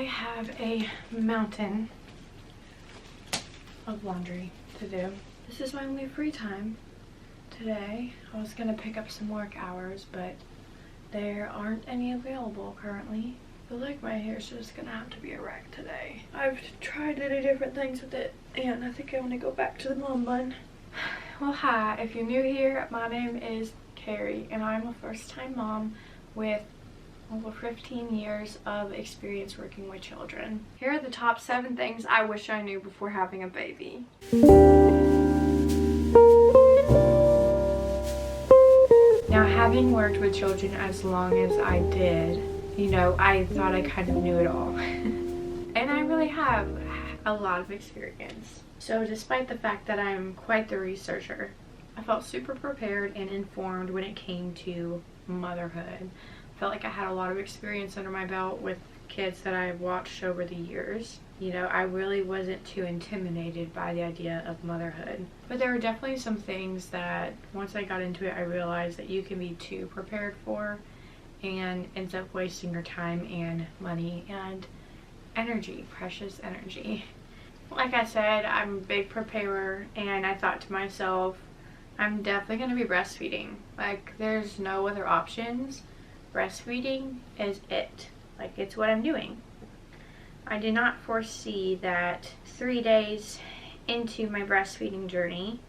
have a mountain of laundry to do. This is my only free time today. I was gonna pick up some work hours, but there aren't any available currently. I feel like my hair's just gonna have to be a wreck today. I've tried to do different things with it, and I think I want to go back to the mom bun. Well, hi, if you're new here, my name is Carrie, and I'm a first-time mom with over 15 years of experience working with children. Here are the top 7 things I wish I knew before having a baby. Now, having worked with children as long as I did, you know, I thought I kind of knew it all. And I really have a lot of experience. So despite the fact that I'm quite the researcher, I felt super prepared and informed when it came to motherhood. I felt like I had a lot of experience under my belt with kids that I've watched over the years. You know, I really wasn't too intimidated by the idea of motherhood. But there were definitely some things that once I got into it, I realized that you can be too prepared for and ends up wasting your time and money and energy, precious energy. Like I said, I'm a big preparer, and I thought to myself, I'm definitely going to be breastfeeding. Like, there's no other options. Breastfeeding is it. Like, it's what I'm doing. I did not foresee that 3 days into my breastfeeding journey,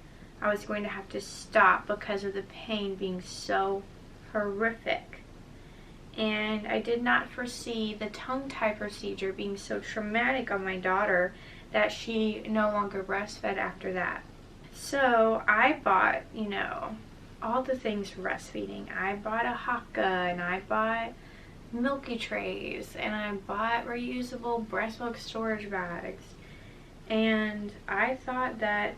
I was going to have to stop because of the pain being so horrific. And I did not foresee the tongue tie procedure being so traumatic on my daughter that she no longer breastfed after that. So I bought, you know, all the things for breastfeeding. I bought a haka, and I bought milky trays, and I bought reusable breast milk storage bags. And I thought that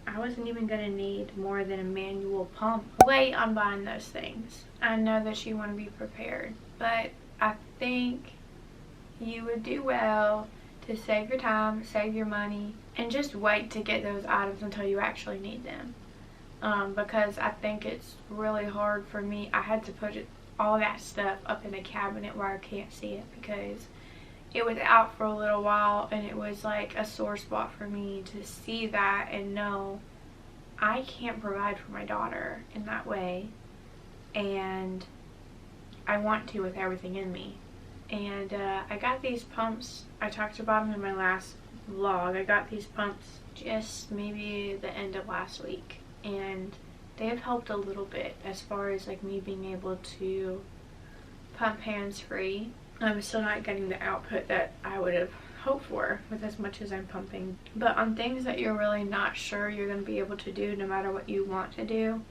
I wasn't even going to need more than a manual pump. Wait on buying those things. I know that you want to be prepared, but I think you would do well to save your time, save your money, and just wait to get those items until you actually need them. Because I think it's really hard for me. I had to put all that stuff up in a cabinet where I can't see it because it was out for a little while, and it was like a sore spot for me to see that and know I can't provide for my daughter in that way, and I want to with everything in me. And I got these pumps. I talked about them in my last vlog. I got these pumps just maybe the end of last week, and they have helped a little bit as far as like me being able to pump hands-free. I'm still not getting the output that I would have hoped for with as much as I'm pumping. But on things that you're really not sure you're going to be able to do no matter what you want to do,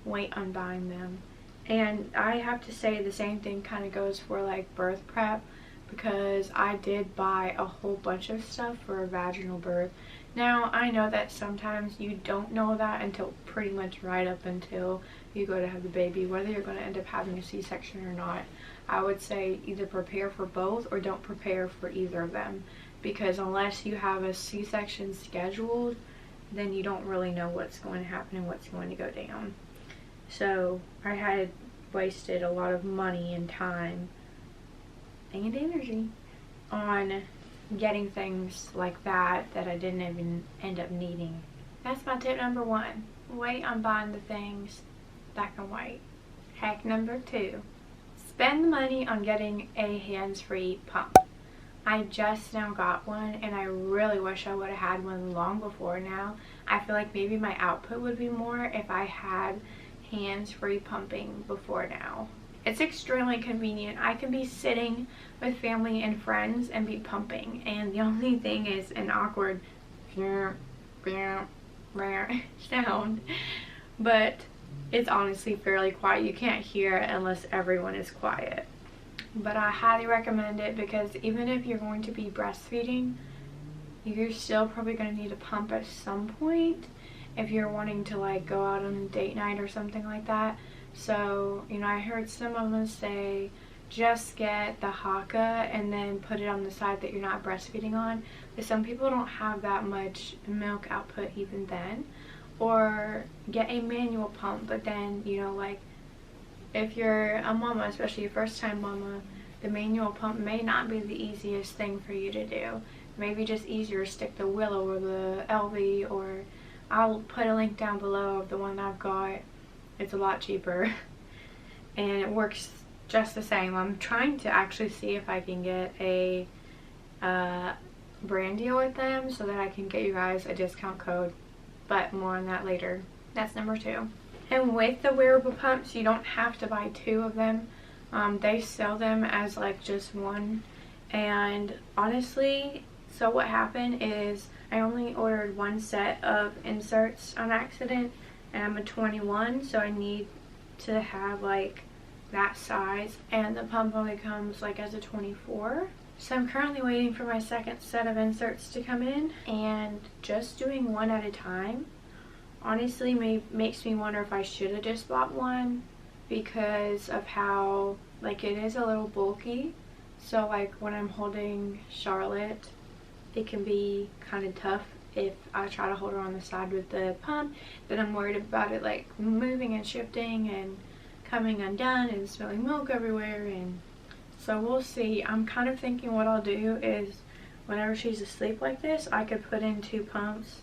wait on buying them. And I have to say the same thing kind of goes for like birth prep, because I did buy a whole bunch of stuff for a vaginal birth. Now, I know that sometimes you don't know that until pretty much right up until you go to have the baby, whether you're going to end up having a C-section or not. I would say either prepare for both or don't prepare for either of them, because unless you have a C-section scheduled, then you don't really know what's going to happen and what's going to go down. So I had wasted a lot of money and time and energy on getting things like that I didn't even end up needing. That's my tip number 1. Wait on buying the things that can wait. Hack number 2. Spend the money on getting a hands-free pump. I just now got one, and I really wish I would have had one long before now. I feel like maybe my output would be more if I had hands-free pumping before now. It's extremely convenient. I can be sitting with family and friends and be pumping, and the only thing is an awkward sound, but it's honestly fairly quiet. You can't hear it unless everyone is quiet. But I highly recommend it, because even if you're going to be breastfeeding, you're still probably going to need a pump at some point if you're wanting to like go out on a date night or something like that. So, you know, I heard some of them say just get the haka and then put it on the side that you're not breastfeeding on, but some people don't have that much milk output even then. Or get a manual pump, but then, you know, like if you're a mama, especially a first time mama, the manual pump may not be the easiest thing for you to do. Maybe just easier to stick the Willow or the LV, or I'll put a link down below of the one I've got. It's a lot cheaper and it works just the same. I'm trying to actually see if I can get a brand deal with them so that I can get you guys a discount code, but more on that later. That's number 2. And with the wearable pumps, you don't have to buy 2 of them. They sell them as like just one, and honestly, so what happened is I only ordered 1 set of inserts on accident, and I'm a 21, so I need to have like that size, and the pump only comes like as a 24. So I'm currently waiting for my second set of inserts to come in, and just doing one at a time honestly makes me wonder if I should have just bought one, because of how like it is a little bulky. So like when I'm holding Charlotte, it can be kind of tough if I try to hold her on the side with the pump. Then I'm worried about it like moving and shifting and coming undone and spilling milk everywhere. And so we'll see. I'm kind of thinking what I'll do is whenever she's asleep like this, I could put in 2 pumps,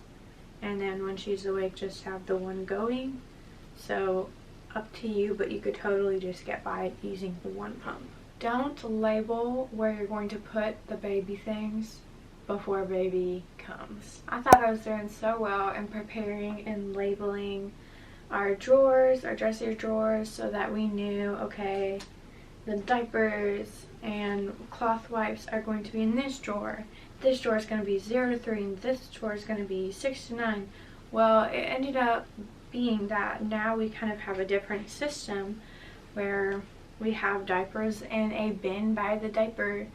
and then when she's awake just have the one going. So up to you, but you could totally just get by using the 1 pump. Don't label where you're going to put the baby things before baby comes. I thought I was doing so well in preparing and labeling our drawers, our dresser drawers, so that we knew, okay, the diapers and cloth wipes are going to be in this drawer. This drawer is going to be 0 to 3, and this drawer is going to be 6 to 9. Well, it ended up being that now we kind of have a different system where we have diapers in a bin by the diaper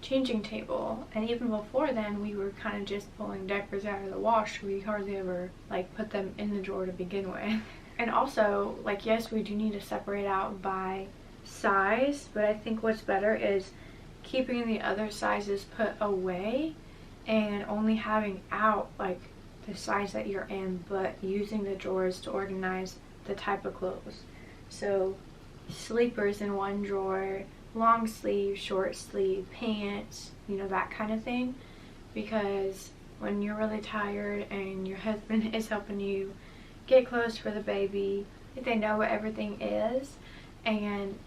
changing table, and even before then we were kind of just pulling diapers out of the wash. We hardly ever like put them in the drawer to begin with. And also, like, yes, we do need to separate out by size, but I think what's better is keeping the other sizes put away and only having out like the size that you're in, but using the drawers to organize the type of clothes. So sleepers in one drawer, long sleeve, short sleeve, pants, you know, that kind of thing. Because when you're really tired and your husband is helping you get clothes for the baby, they know what everything is. And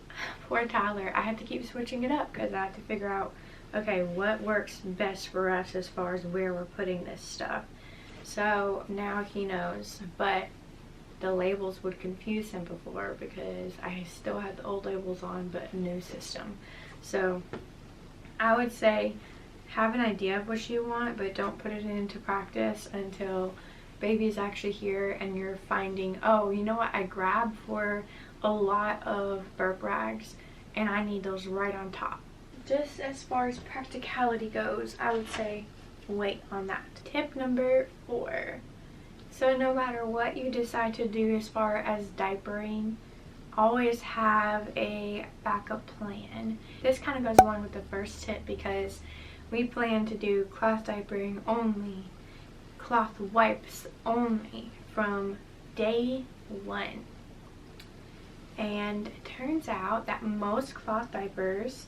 poor Tyler, I had to keep switching it up because I had to figure out, okay, what works best for us as far as where we're putting this stuff. So now he knows, but the labels would confuse him before because I still had the old labels on but new system. So I would say have an idea of what you want, but don't put it into practice until baby's actually here and you're finding, oh, you know what, I grabbed for a lot of burp rags and I need those right on top. Just as far as practicality goes, I would say wait on that. Tip number 4. So no matter what you decide to do as far as diapering, always have a backup plan. This kind of goes along with the first tip because we plan to do cloth diapering only, cloth wipes only from day 1. And it turns out that most cloth diapers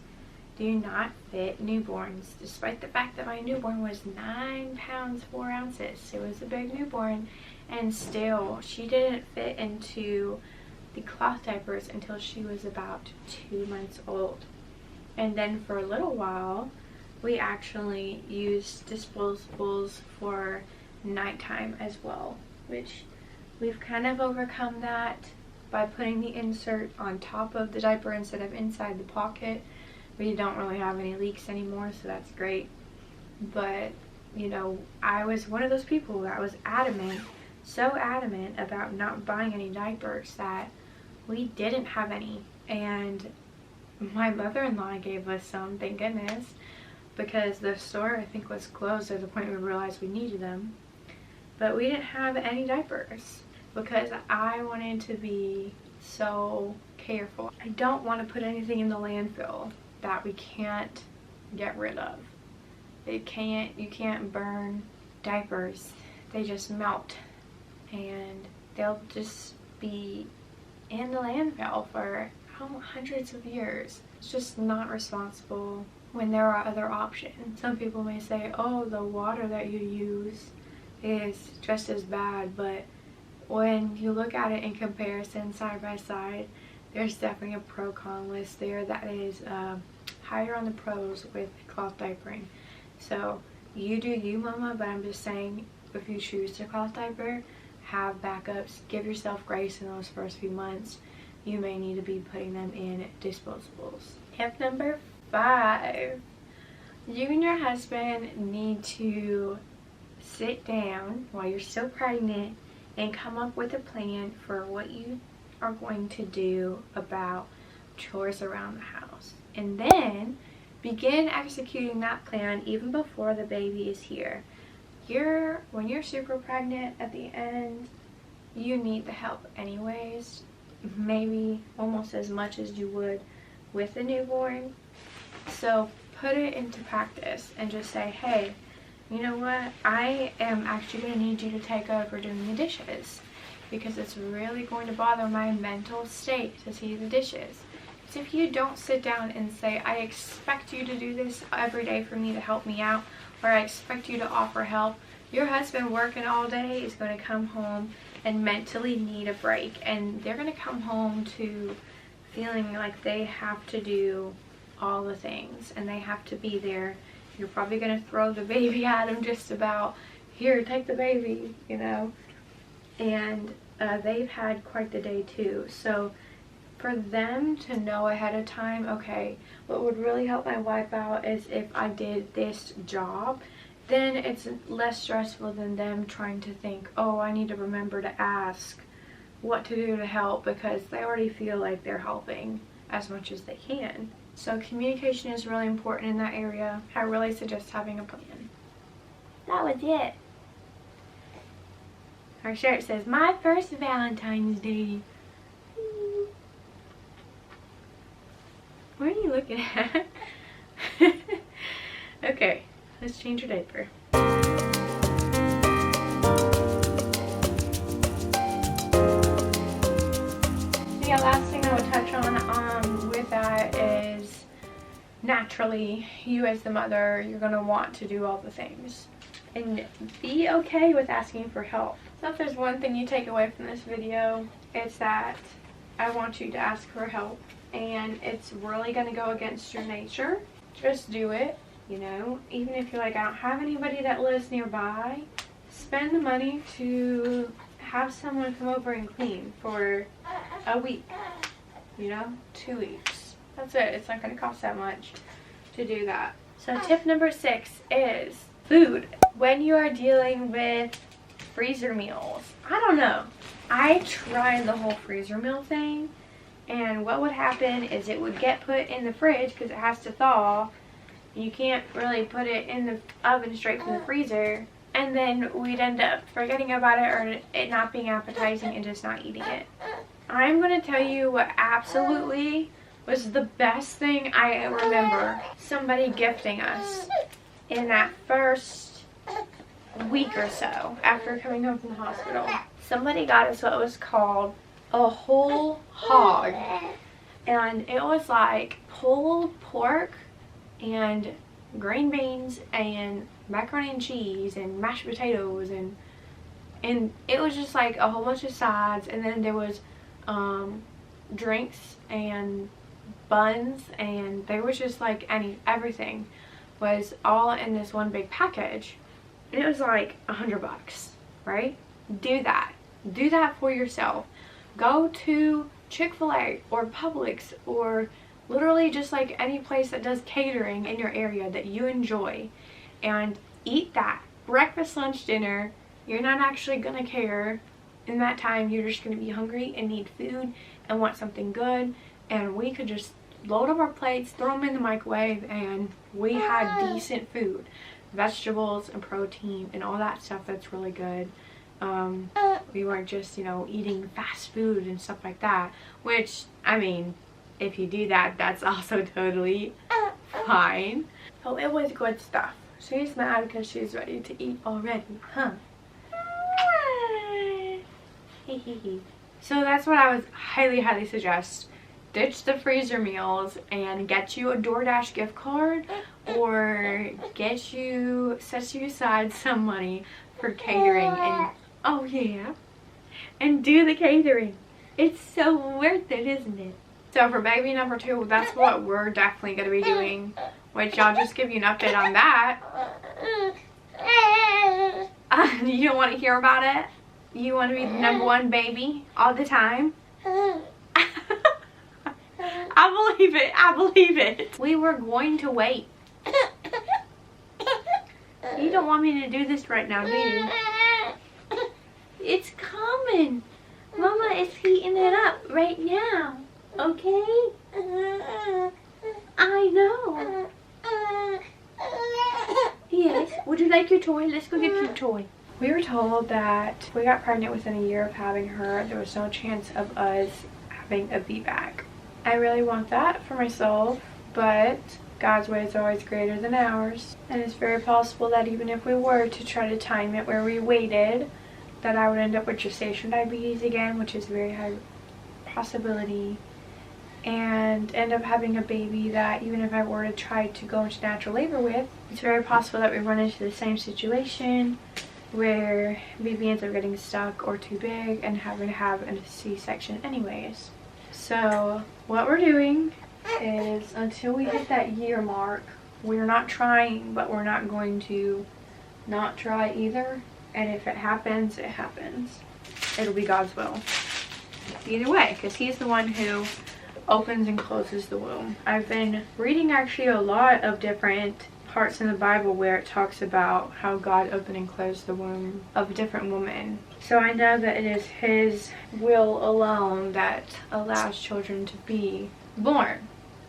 do not fit newborns, despite the fact that my newborn was 9 pounds 4 ounces. It was a big newborn, and still she didn't fit into the cloth diapers until she was about 2 months old. And then for a little while we actually used disposables for nighttime as well, which we've kind of overcome that by putting the insert on top of the diaper instead of inside the pocket. We don't really have any leaks anymore, so that's great. But, you know, I was one of those people that was adamant, so adamant about not buying any diapers that we didn't have any. And my mother-in-law gave us some, thank goodness, because the store I think was closed at the point we realized we needed them. But we didn't have any diapers because I wanted to be so careful. I don't want to put anything in the landfill that we can't get rid of. You can't burn diapers. They just melt and they'll just be in the landfill for hundreds of years. It's just not responsible when there are other options. Some people may say, oh, the water that you use is just as bad, but when you look at it in comparison side by side, there's definitely a pro-con list there that is higher on the pros with cloth diapering. So you do you, mama, but I'm just saying, if you choose to cloth diaper, have backups. Give yourself grace in those first few months. You may need to be putting them in disposables. Tip number 5. You and your husband need to sit down while you're still pregnant and come up with a plan for what you are going to do about chores around the house. And then begin executing that plan even before the baby is here. When you're super pregnant at the end, you need the help anyways, maybe almost as much as you would with a newborn. So put it into practice and just say, hey, you know what, I am actually going to need you to take over doing the dishes, because it's really going to bother my mental state to see the dishes. So if you don't sit down and say, I expect you to do this every day for me to help me out, or I expect you to offer help, your husband working all day is going to come home and mentally need a break, and they're going to come home to feeling like they have to do all the things and they have to be there. You're probably going to throw the baby at them just about, here, take the baby, you know. And they've had quite the day too. So for them to know ahead of time, okay, what would really help my wife out is if I did this job, then it's less stressful than them trying to think, oh, I need to remember to ask what to do to help, because they already feel like they're helping as much as they can. So communication is really important in that area. I really suggest having a plan. That was it. Our shirt says, my first Valentine's Day. What are you looking at? Okay, let's change your diaper. Yeah, last thing I would touch on with that is, naturally, you as the mother, you're going to want to do all the things. And be okay with asking for help. So if there's one thing you take away from this video, it's that I want you to ask for help. And it's really going to go against your nature. Just do it, you know. Even if you're like, I don't have anybody that lives nearby, spend the money to have someone come over and clean for a week, you know, 2 weeks. That's it. It's not going to cost that much to do that. So tip number 6 is food. When you are dealing with freezer meals, I don't know. I tried the whole freezer meal thing, and what would happen is it would get put in the fridge because it has to thaw. You can't really put it in the oven straight from the freezer, and then we'd end up forgetting about it or it not being appetizing and just not eating it. I'm going to tell you what absolutely was the best thing I remember somebody gifting us in that first week or so after coming home from the hospital. Somebody got us what was called a whole hog, and it was like pulled pork and green beans and macaroni and cheese and mashed potatoes, and it was just like a whole bunch of sides, and then there was drinks and buns, and there was just like everything was all in this one big package, and it was like $100, right? Do that for yourself. Go to Chick-fil-A or Publix or literally just like any place that does catering in your area that you enjoy, and eat that. Breakfast, lunch, dinner. You're not actually gonna care in that time. You're just gonna be hungry and need food and want something good, and we could just load up our plates, throw them in the microwave, and we had decent food, vegetables and protein and all that stuff that's really good. We weren't just, you know, eating fast food and stuff like that, which, I mean, if you do that, that's also totally fine. So it was good stuff. She's mad because she's ready to eat already, huh? So that's what I would highly suggest. ditch the freezer meals and get you a DoorDash gift card, or set you aside some money for catering, and oh yeah, and do the catering. It's so worth it, isn't it? So for baby number 2, that's what we're definitely going to be doing, which I'll just give you an update on that. You don't want to hear about it? You want to be the #1 baby all the time? I believe it. I believe it. We were going to wait. You don't want me to do this right now, do you? It's coming. Mama is heating it up right now. Okay? I know. Yes. Would you like your toy? Let's go get your toy. We were told that if we got pregnant within a year of having her, there was no chance of us having a VBAC. I really want that for myself, but God's way is always greater than ours. And it's very possible that even if we were to try to time it where we waited, that I would end up with gestational diabetes again, which is a very high possibility, and end up having a baby that even if I were to try to go into natural labor with, it's very possible that we run into the same situation where baby ends up getting stuck or too big and having to have a C-section anyways. So what we're doing is, until we hit that year mark, we're not trying, but we're not going to not try either. And if it happens, it happens. It'll be God's will. Either way, because he's the one who opens and closes the womb. I've been reading actually a lot of different parts in the Bible where it talks about how God opened and closed the womb of different women. So I know that it is his will alone that allows children to be born.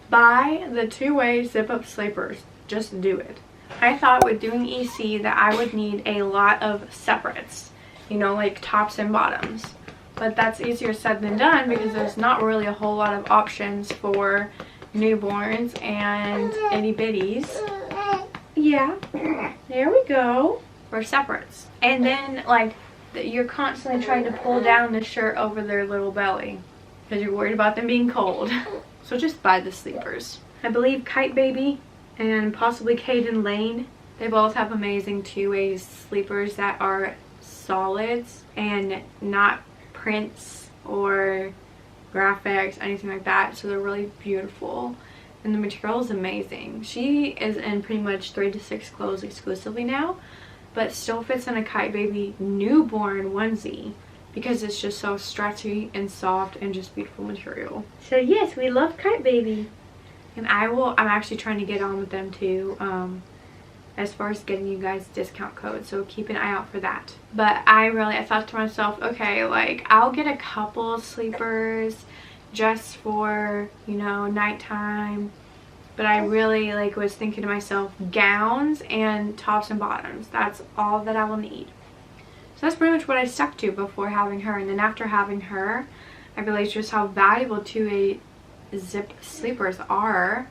Buy the 2-way zip-up sleepers. Just do it. I thought with doing EC that I would need a lot of separates, you know, like tops and bottoms. But that's easier said than done because there's not really a whole lot of options for newborns and itty bitties. Yeah, there we go. For separates. And then like you're constantly trying to pull down the shirt over their little belly because you're worried about them being cold. So just buy the sleepers. I believe Kite Baby and possibly Caden Lane, they both have amazing 2-way sleepers that are solids and not prints or graphics, anything like that. So they're really beautiful and the material is amazing. She is in pretty much 3 to 6 clothes exclusively now, but still fits in a Kite Baby newborn onesie because it's just so stretchy and soft and just beautiful material. So yes, we love Kite Baby. And I'm actually trying to get on with them too, as far as getting you guys discount codes, so keep an eye out for that. But I thought to myself, okay, like I'll get a couple of sleepers just for, you know, nighttime, but I really was thinking to myself, gowns and tops and bottoms, that's all that I will need. So that's pretty much what I stuck to before having her. And then after having her, I realized just how valuable 2-way zip sleepers are,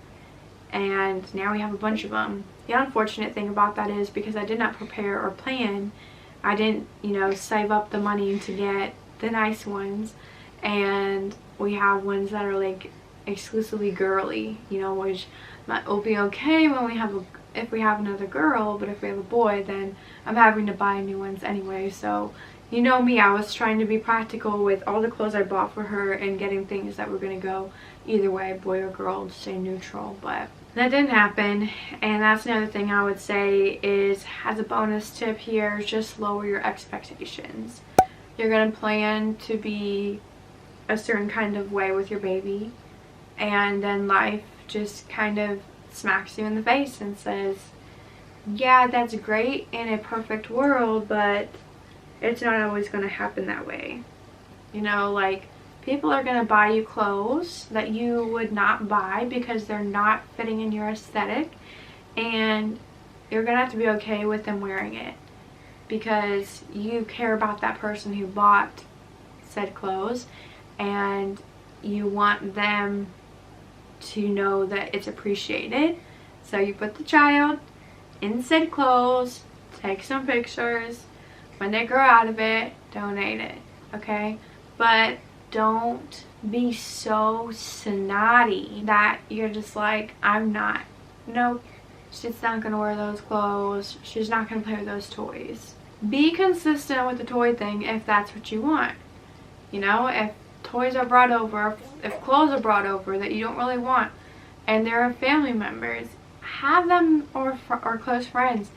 and now we have a bunch of them. The unfortunate thing about that is because I did not prepare or plan, I didn't, you know, save up the money to get the nice ones, and we have ones that are like exclusively girly, you know, which will be okay when if we have another girl, but if we have a boy, then I'm having to buy new ones anyway. So you know me, I was trying to be practical with all the clothes I bought for her and getting things that were going to go either way, boy or girl, to stay neutral. But that didn't happen. And that's another thing I would say is, as a bonus tip here, just lower your expectations. You're going to plan to be a certain kind of way with your baby, and then life just kind of smacks you in the face and says, yeah, that's great in a perfect world, but it's not always going to happen that way. You know, like, people are going to buy you clothes that you would not buy because they're not fitting in your aesthetic, and you're going to have to be okay with them wearing it because you care about that person who bought said clothes, and you want them to know that it's appreciated. So you put the child in said clothes, take some pictures. When they grow out of it, donate it, okay? But don't be so snotty that you're just like, I'm not. Nope, she's not gonna wear those clothes. She's not gonna play with those toys. Be consistent with the toy thing if that's what you want. You know, if toys are brought over, if clothes are brought over that you don't really want, and they're family members, have them or close friends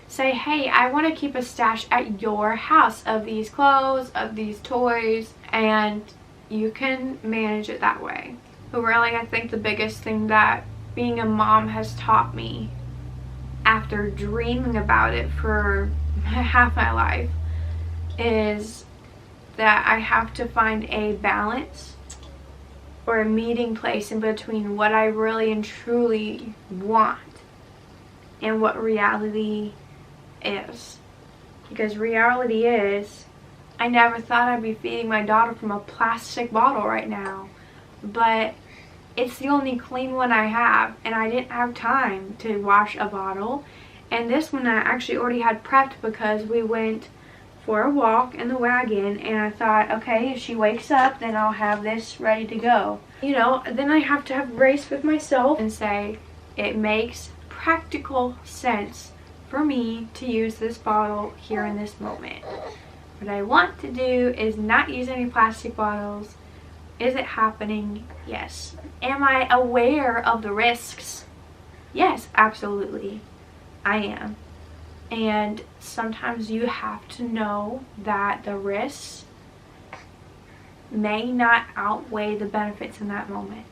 say, hey, I want to keep a stash at your house of these clothes, of these toys, and you can manage it that way. But really, I think the biggest thing that being a mom has taught me, after dreaming about it for half my life, is that I have to find a balance or a meeting place in between what I really and truly want and what reality is. Because reality is, I never thought I'd be feeding my daughter from a plastic bottle right now, but it's the only clean one I have, and I didn't have time to wash a bottle. And this one I actually already had prepped because we went for a walk in the wagon, and I thought, okay, if she wakes up, then I'll have this ready to go. You know, then I have to have grace with myself and say, it makes practical sense for me to use this bottle here in this moment. What I want to do is not use any plastic bottles. Is it happening? Yes. Am I aware of the risks? Yes, absolutely. I am. And sometimes you have to know that the risks may not outweigh the benefits in that moment.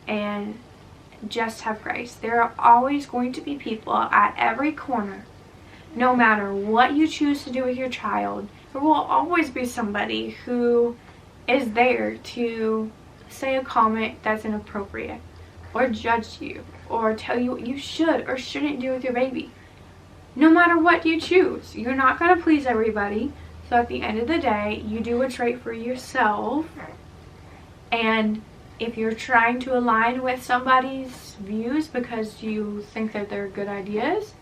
And just have grace. There are always going to be people at every corner, no matter what you choose to do with your child. There will always be somebody who is there to say a comment that's inappropriate, or judge you, or tell you what you should or shouldn't do with your baby. No matter what you choose, you're not going to please everybody. So at the end of the day, you do what's right for yourself. And if you're trying to align with somebody's views because you think that they're good ideas,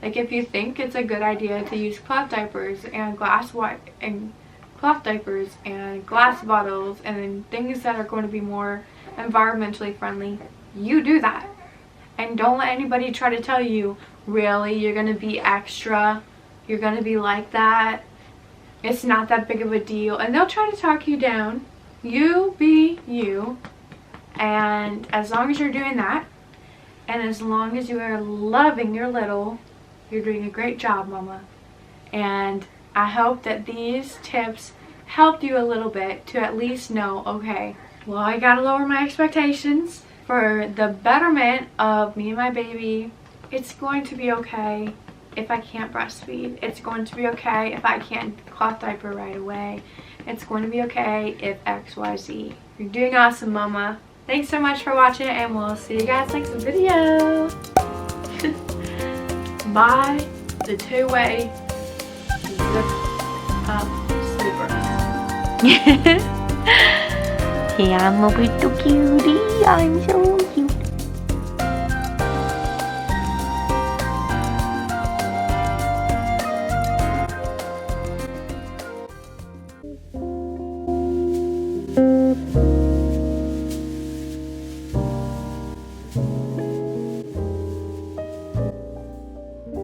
like if you think it's a good idea to use cloth diapers and glass bottles and things that are going to be more environmentally friendly, you do that. And don't let anybody try to tell you, really, you're going to be extra, you're going to be like that, it's not that big of a deal. And they'll try to talk you down. You be you. And as long as you're doing that, and as long as you are loving your little, you're doing a great job, mama. And I hope that these tips helped you a little bit to at least know, okay, well, I gotta lower my expectations for the betterment of me and my baby. It's going to be okay if I can't breastfeed. It's going to be okay if I can't cloth diaper right away. It's going to be okay if XYZ. You're doing awesome, mama. Thanks so much for watching, and we'll see you guys next video. Buy the two-way zip up sleeper. Ti amo, pretty cutie. I'm so